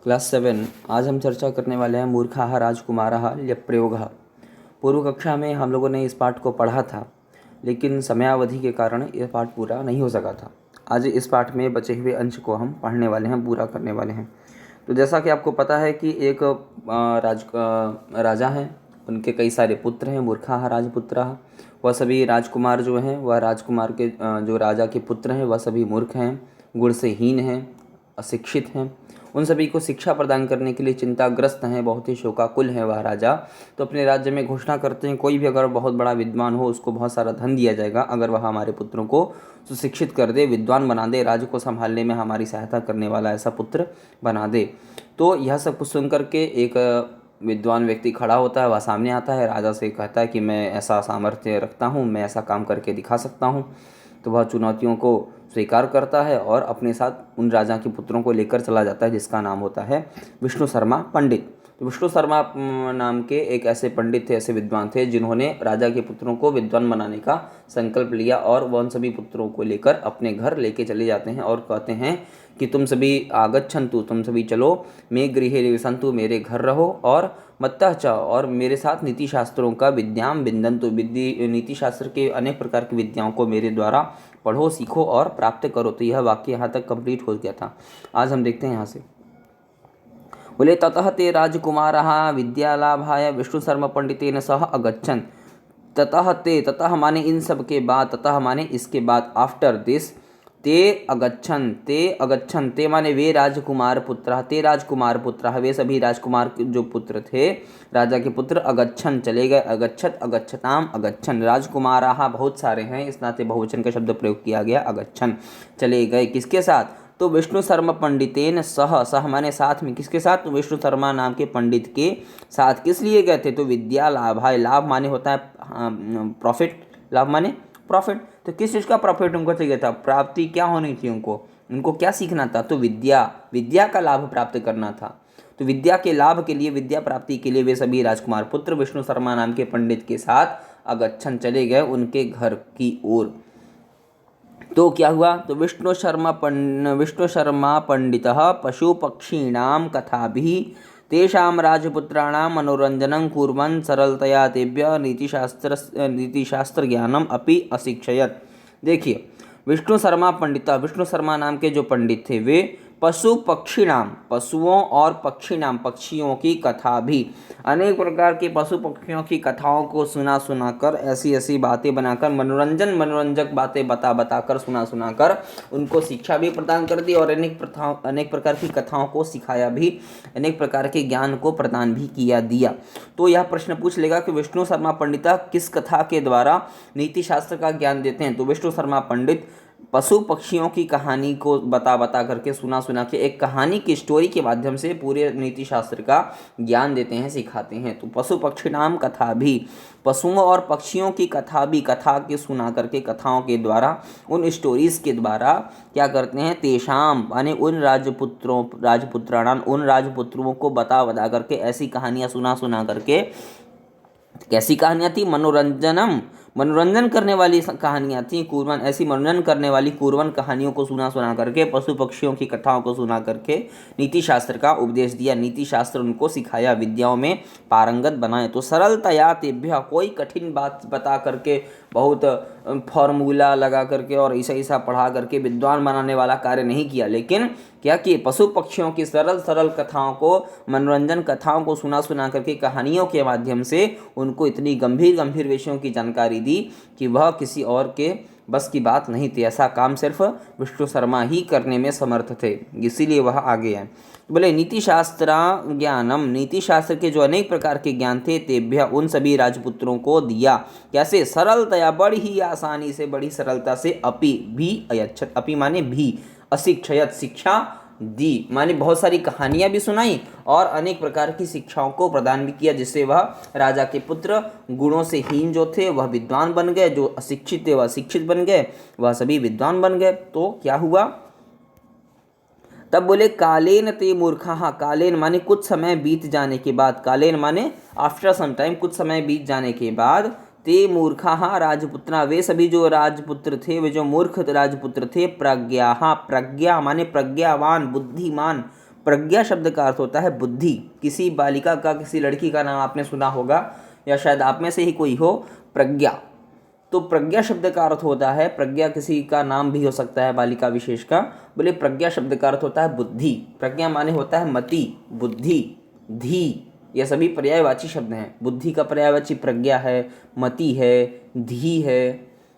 Class 7। आज हम चर्चा करने वाले हैं मूर्खाः राजकुमारः ल्यप्रयोगः। पूर्व कक्षा में हम लोगों ने इस पाठ को पढ़ा था, लेकिन समयावधि के कारण यह पाठ पूरा नहीं हो सका था। आज इस पाठ में बचे हुए अंश को हम पढ़ने वाले हैं, पूरा करने वाले हैं। तो जैसा कि आपको पता है कि एक राजा हैं, उनके कई सारे पुत्र हैं। मूर्खाः राजपुत्रः, वह सभी राजकुमार जो हैं, वह राजकुमार के जो राजा के पुत्र हैं वह सभी मूर्ख हैं, गुण से हीन हैं, अशिक्षित हैं। उन सभी को शिक्षा प्रदान करने के लिए चिंताग्रस्त हैं, बहुत ही शोकाकुल है वह राजा। तो अपने राज्य में घोषणा करते हैं, कोई भी अगर बहुत बड़ा विद्वान हो उसको बहुत सारा धन दिया जाएगा अगर वह हमारे पुत्रों को सुशिक्षित कर दे, विद्वान बना दे, राज्य को संभालने में हमारी सहायता करने वाला ऐसा पुत्र बना दे। तो यह सब कुछ सुन करके एक विद्वान व्यक्ति खड़ा होता है, वह सामने आता है, राजा से कहता है कि मैं ऐसा सामर्थ्य रखता हूँ, मैं ऐसा काम करके दिखा सकता हूँ। तो वह चुनौतियों को स्वीकार करता है और अपने साथ उन राजा के पुत्रों को लेकर चला जाता है, जिसका नाम होता है विष्णु शर्मा पंडित। तो विष्णु शर्मा नाम के एक ऐसे पंडित थे, ऐसे विद्वान थे, जिन्होंने राजा के पुत्रों को विद्वान बनाने का संकल्प लिया और वह उन सभी पुत्रों को लेकर अपने घर लेके चले जाते हैं और कहते हैं कि तुम सभी आगच्छन्तु, तुम सभी चलो, मे गृहे निवसन्तु, मेरे घर रहो, और मत्तः च, और मेरे साथ नीति शास्त्रों का विद्याम विन्दन्तु, नीति शास्त्र के अनेक प्रकार की विद्याओं को मेरे द्वारा पढ़ो, सीखो और प्राप्त करो। तो यह वाक्य यहाँ तक कंप्लीट हो गया था। आज हम देखते हैं यहाँ से, बोले ततः ते राजकुमारः विद्यालाभाय विष्णुशर्मा पंडितेन सह अगच्छन्। ततः ते, ततः माने इन सब के बाद, ततः माने इसके बाद, आफ्टर दिस, ते अगच्छन्, ते माने वे राजकुमार पुत्र, ते राजकुमार पुत्र, वे सभी राजकुमार के जो पुत्र थे, राजा के पुत्र, अगच्छन् चले गए, अगच्छत, अगच्छताम, अगच्छन्। राजकुमाराः बहुत सारे हैं, इस नाते बहुवचन का शब्द प्रयोग किया गया, अगच्छन् चले गए। किसके साथ? तो विष्णु शर्मा पंडितेन सह, सह माने साथ में, किसके साथ? तो विष्णु शर्मा नाम के पंडित के साथ। किस लिए गए थे? तो विद्या लाभाय, लाभ माने होता है प्रॉफिट, लाभ माने प्रॉफिट। तो किस चीज़ का प्रॉफिट उनको चाहिए था? प्राप्ति क्या होनी थी उनको क्या सीखना था? तो विद्या का लाभ प्राप्त करना था। तो विद्या के लाभ के लिए, विद्या प्राप्ति के लिए वे सभी राजकुमार पुत्र विष्णु शर्मा नाम के पंडित के साथ अगच्छन चले गए उनके घर की ओर। तो क्या हुआ? तो विष्णु शर्मा पंडितः पशु पक्षीणां कथाभिः तेषां राजपुत्राणां मनोरंजनं कुर्वन् सरलतया तेभ्यः नीतिशास्त्र ज्ञानम अपि अशिक्षयत्। देखिए, विष्णु शर्मा नाम के जो पंडित थे, वे पशुओं और पक्षियों की कथा भी, अनेक प्रकार के पशु पक्षियों की कथाओं को सुना कर, ऐसी ऐसी बातें बनाकर, मनोरंजक बातें बता कर, सुना कर उनको शिक्षा भी प्रदान कर दी और अनेक प्रकार की कथाओं को सिखाया भी, अनेक प्रकार के ज्ञान को प्रदान भी दिया। तो यह प्रश्न पूछ लेगा कि विष्णु शर्मा पंडिता किस कथा के द्वारा नीति शास्त्र का ज्ञान देते हैं? तो विष्णु शर्मा पंडित पशु पक्षियों की कहानी को बता करके, सुना के, एक कहानी की स्टोरी के माध्यम से पूरे नीति शास्त्र का ज्ञान देते हैं, सिखाते हैं। तो पशु पक्षी नाम कथा भी, पशुओं और पक्षियों की कथा भी, कथा के सुना करके, कथाओं के द्वारा, उन स्टोरीज के द्वारा क्या करते हैं? तेषाम माने उन राजपुत्राणाम, उन राजपुत्रों को बता करके, ऐसी कहानियाँ सुना करके, कैसी कहानियाँ थी? मनोरंजन करने वाली कहानियाँ थी, कुर्बान, ऐसी मनोरंजन करने वाली कुर्बान कहानियों को सुना करके, पशु पक्षियों की कथाओं को सुना करके नीति शास्त्र का उपदेश दिया, नीति शास्त्र उनको सिखाया, विद्याओं में पारंगत बनाए। तो सरलतया तेभ्यः, कोई कठिन बात बता करके, बहुत फॉर्मूला लगा करके और ऐसा पढ़ा करके विद्वान बनाने वाला कार्य नहीं किया, लेकिन क्या किए? पशु पक्षियों की सरल कथाओं को, मनोरंजन कथाओं को सुना करके, कहानियों के माध्यम से उनको इतनी गंभीर विषयों की जानकारी दी कि वह किसी और के बस की बात नहीं थी। ऐसा काम सिर्फ विष्णु शर्मा ही करने में समर्थ थे, इसीलिए वह आगे आए। बोले नीति शास्त्र ज्ञानम, नीति शास्त्र के जो अनेक प्रकार के ज्ञान थे, तेभ्य उन सभी राजपुत्रों को दिया। कैसे? सरलतया, बड़ी ही आसानी से, बड़ी सरलता से, अपि भी अयच्छत, अपि माने भी, अशिक्षयत शिक्षा दी, माने बहुत सारी कहानियां भी सुनाई और अनेक प्रकार की शिक्षाओं को प्रदान भी किया, जिससे वह राजा के पुत्र गुणों से हीन जो थे वह विद्वान बन गए, जो अशिक्षित थे वह शिक्षित बन गए, वह सभी विद्वान बन गए। तो क्या हुआ? तब बोले कालेन ते मूर्खा, कालेन माने कुछ समय बीत जाने के बाद, कालेन माने आफ्टर सम टाइम, कुछ समय बीत जाने के बाद, ते मूर्खा राजपुत्र, वे सभी जो राजपुत्र थे, वे जो मूर्ख राजपुत्र थे, प्रज्ञा माने प्रज्ञावान, बुद्धिमान, प्रज्ञा शब्द का अर्थ होता है बुद्धि। किसी बालिका का, किसी लड़की का नाम आपने सुना होगा या शायद आप में से ही कोई हो, प्रज्ञा। तो प्रज्ञा शब्द का अर्थ होता है, प्रज्ञा किसी का नाम भी हो सकता है, बालिका विशेष का। बोले प्रज्ञा शब्द का अर्थ होता है बुद्धि। प्रज्ञा माने होता है मति, बुद्धि, धी। यह सभी पर्यायवाची शब्द हैं। बुद्धि का पर्यायवाची प्रज्ञा है, मति है, धी है।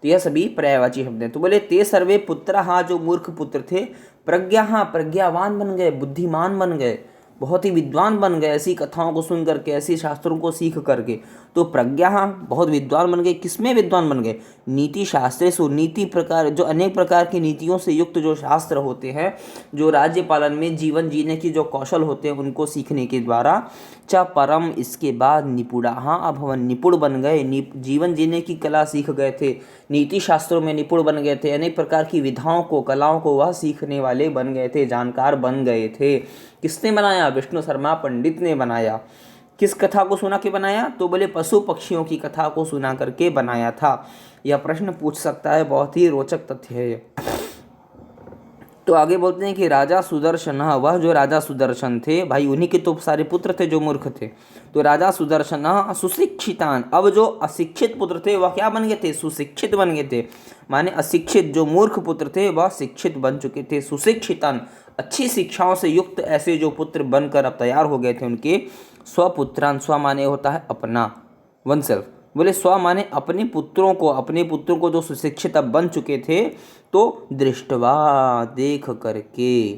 तो यह सभी पर्यायवाची शब्द हैं। तो बोले ते सर्वे पुत्र, हाँ जो मूर्ख पुत्र थे, प्रज्ञा, हाँ प्रज्ञावान बन गए, बुद्धिमान बन गए, बहुत ही विद्वान बन गए, ऐसी कथाओं को सुन करके, ऐसी शास्त्रों को सीख करके। तो प्रज्ञा, हाँ बहुत विद्वान बन गए। किसमें विद्वान बन गए? नीति शास्त्रेषु, नीति प्रकार, जो अनेक प्रकार की नीतियों से युक्त जो शास्त्र होते हैं, जो राज्य पालन में जीवन जीने की जो कौशल होते हैं, उनको सीखने के द्वारा च परम, इसके बाद निपुणा, हाँ अब हम निपुण बन गए, जीवन जीने की कला सीख गए थे, नीति शास्त्रों में निपुण बन गए थे, अनेक प्रकार की विधाओं को, कलाओं को वह सीखने वाले बन गए थे, जानकार बन गए थे। किसने बनाया? विष्णु शर्मा पंडित ने बनाया। किस कथा को सुना के बनाया? तो बोले पशु पक्षियों की कथा को सुना करके बनाया था। यह प्रश्न पूछ सकता है, बहुत ही रोचक तथ्य है। तो आगे बोलते हैं कि राजा सुदर्शन, वह जो राजा सुदर्शन थे भाई, उन्हीं के तो सारे पुत्र थे जो मूर्ख थे। तो राजा सुदर्शन सुशिक्षितान, अब जो अशिक्षित पुत्र थे वह क्या बन गए थे? सुशिक्षित बन गए थे। माने अशिक्षित जो मूर्ख पुत्र थे वह शिक्षित बन चुके थे। सुशिक्षितान, अच्छी शिक्षाओं से युक्त ऐसे जो पुत्र बनकर अब तैयार हो गए थे उनके। स्वपुत्रान, स्व माने होता है अपना, वन सेल्फ। बोले स्व माने अपने पुत्रों को, अपने पुत्रों को जो सुशिक्षित अब बन चुके थे, तो दृष्टवा, देख करके,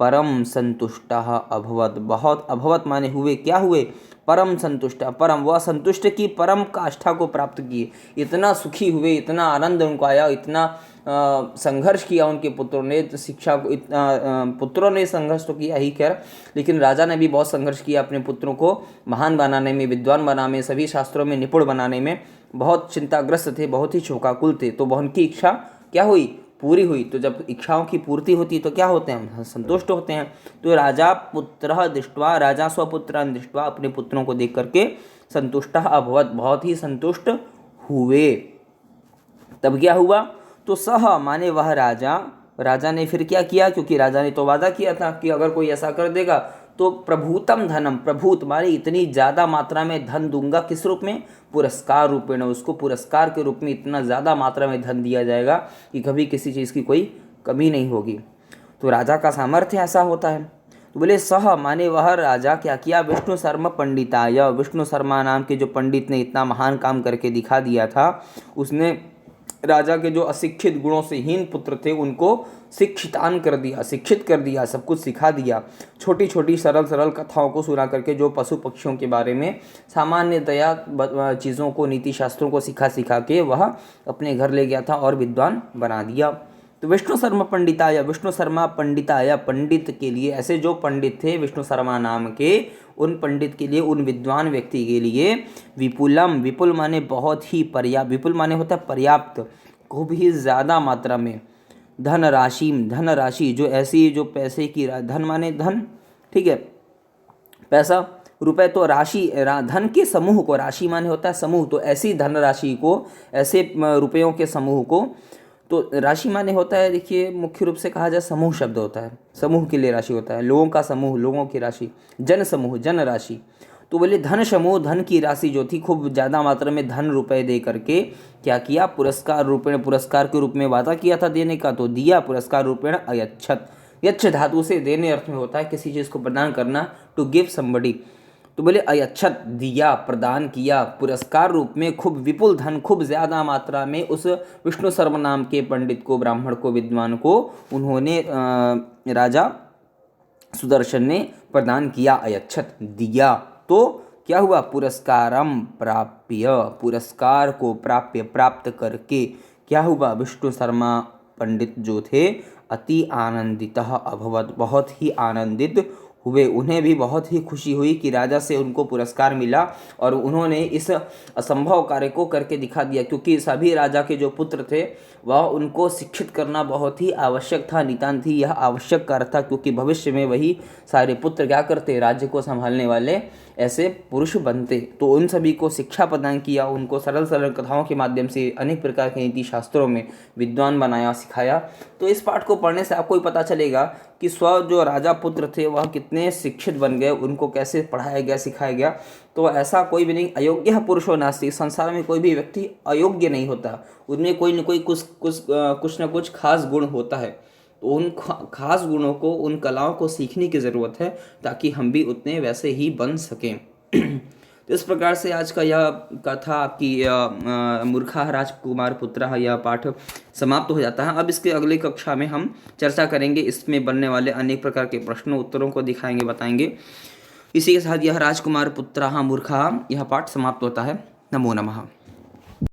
परम संतुष्टः अभवत, बहुत, अभवत माने हुए, क्या हुए? परम संतुष्ट, परम वह संतुष्ट की परम काष्ठा को प्राप्त किए, इतना सुखी हुए, इतना आनंद उनको आया, इतना संघर्ष किया उनके पुत्रों ने, तो शिक्षा को इतना पुत्रों ने संघर्ष तो किया ही खैर, लेकिन राजा ने भी बहुत संघर्ष किया अपने पुत्रों को महान बनाने में, विद्वान बनाने में, सभी शास्त्रों में निपुण बनाने में। बहुत चिंताग्रस्त थे, बहुत ही शोकाकुल थे। तो उनकी इच्छा क्या हुई? पूरी हुई। तो जब इच्छाओं की पूर्ति होती है तो क्या होते हैं? हम संतुष्ट होते हैं। तो राजा पुत्र दृष्ट्वा, राजा स्वपुत्रान दृष्ट्वा, अपने पुत्रों को देख करके संतुष्टः अभवत, बहुत ही संतुष्ट हुए। तब क्या हुआ? तो सह माने वह राजा, राजा ने फिर क्या किया? क्योंकि राजा ने तो वादा किया था कि अगर कोई ऐसा कर देगा तो प्रभूतम धनम, प्रभूत माने इतनी ज़्यादा मात्रा में धन दूंगा। किस रूप में? पुरस्कार रूपेण, उसको पुरस्कार के रूप में इतना ज़्यादा मात्रा में धन दिया जाएगा कि कभी किसी चीज़ की कोई कमी नहीं होगी। तो राजा का सामर्थ्य ऐसा होता है। तो बोले सह माने वह राजा क्या किया? विष्णु शर्मा पंडिताय, विष्णु शर्मा नाम के जो पंडित ने इतना महान काम करके दिखा दिया था, उसने राजा के जो अशिक्षित गुणों से हीन पुत्र थे उनको शिक्षितान कर दिया, शिक्षित कर दिया, सब कुछ सिखा दिया। छोटी छोटी सरल सरल कथाओं को सुना करके, जो पशु पक्षियों के बारे में सामान्यतया चीज़ों को, नीति शास्त्रों को सिखा के वह अपने घर ले गया था और विद्वान बना दिया। तो विष्णु शर्मा पंडिताय, विष्णु शर्मा पंडिताय, पंडित के लिए, ऐसे जो पंडित थे विष्णु शर्मा नाम के, उन पंडित के लिए, उन विद्वान व्यक्ति के लिए, विपुलम, विपुल माने बहुत ही पर्याप्त, विपुल माने होता है पर्याप्त, खूब ही ज़्यादा मात्रा में, धन राशि, धन राशि जो ऐसी, जो पैसे की, धन माने धन, ठीक है, पैसा, रुपए, तो राशि, धन के समूह को, राशि माने होता है समूह, तो ऐसी धन राशि को, ऐसे रुपयों के समूह को, तो राशि माने होता है, देखिए मुख्य रूप से कहा जाए समूह शब्द होता है, समूह के लिए राशि होता है, लोगों का समूह, लोगों की राशि, जन समूह, जन राशि। तो बोले धन समूह, धन की राशि जो थी, खूब ज़्यादा मात्रा में धन रुपए दे करके क्या किया? पुरस्कार रूपेण, पुरस्कार के रूप में वादा किया था देने का, तो दिया पुरस्कार रूपेण अयच्छत। यच्छ धातु से देने अर्थ में होता है किसी चीज़ को प्रदान करना, टू गिव समबडी। तो बोले अयच्छत, दिया, प्रदान किया, पुरस्कार रूप में खूब विपुल धन, खूब ज़्यादा मात्रा में उस विष्णु शर्मा नाम के पंडित को, ब्राह्मण को, विद्वान को उन्होंने राजा सुदर्शन ने प्रदान किया, अयच्छत, दिया। तो क्या हुआ? पुरस्कारम प्राप्य, पुरस्कार को प्राप्य, प्राप्त करके क्या हुआ? विष्णु शर्मा पंडित जो थे अति आनंदितः अभवत, बहुत ही आनंदित हुए। उन्हें भी बहुत ही खुशी हुई कि राजा से उनको पुरस्कार मिला और उन्होंने इस असंभव कार्य को करके दिखा दिया, क्योंकि सभी राजा के जो पुत्र थे वह उनको शिक्षित करना बहुत ही आवश्यक था, नितांत ही यह आवश्यक कार्य था, क्योंकि भविष्य में वही सारे पुत्र क्या करते? राज्य को संभालने वाले ऐसे पुरुष बनते। तो उन सभी को शिक्षा प्रदान किया, उनको सरल सरल कथाओं के माध्यम से अनेक प्रकार के नीति शास्त्रों में विद्वान बनाया, सिखाया। तो इस पाठ को पढ़ने से आपको ही पता चलेगा कि जो राजा पुत्र थे वह कितने शिक्षित बन गए, उनको कैसे पढ़ाया गया, सिखाया गया। तो ऐसा कोई भी नहीं, अयोग्य पुरुषो नास्ति, संसार में कोई भी व्यक्ति अयोग्य नहीं होता, उनमें कोई न कोई कुछ न कुछ खास गुण होता है। तो उन खास गुणों को, उन कलाओं को सीखने की ज़रूरत है ताकि हम भी उतने वैसे ही बन सकें। तो इस प्रकार से आज का यह कथा आपकी मूर्खा राजकुमार पुत्रः यह पाठ समाप्त हो जाता है। अब इसके अगली कक्षा में हम चर्चा करेंगे, इसमें बनने वाले अनेक प्रकार के प्रश्नों उत्तरों को दिखाएंगे, बताएंगे। इसी के साथ यह राजकुमार पुत्रः मूर्खः यह पाठ समाप्त होता है। नमो नमः।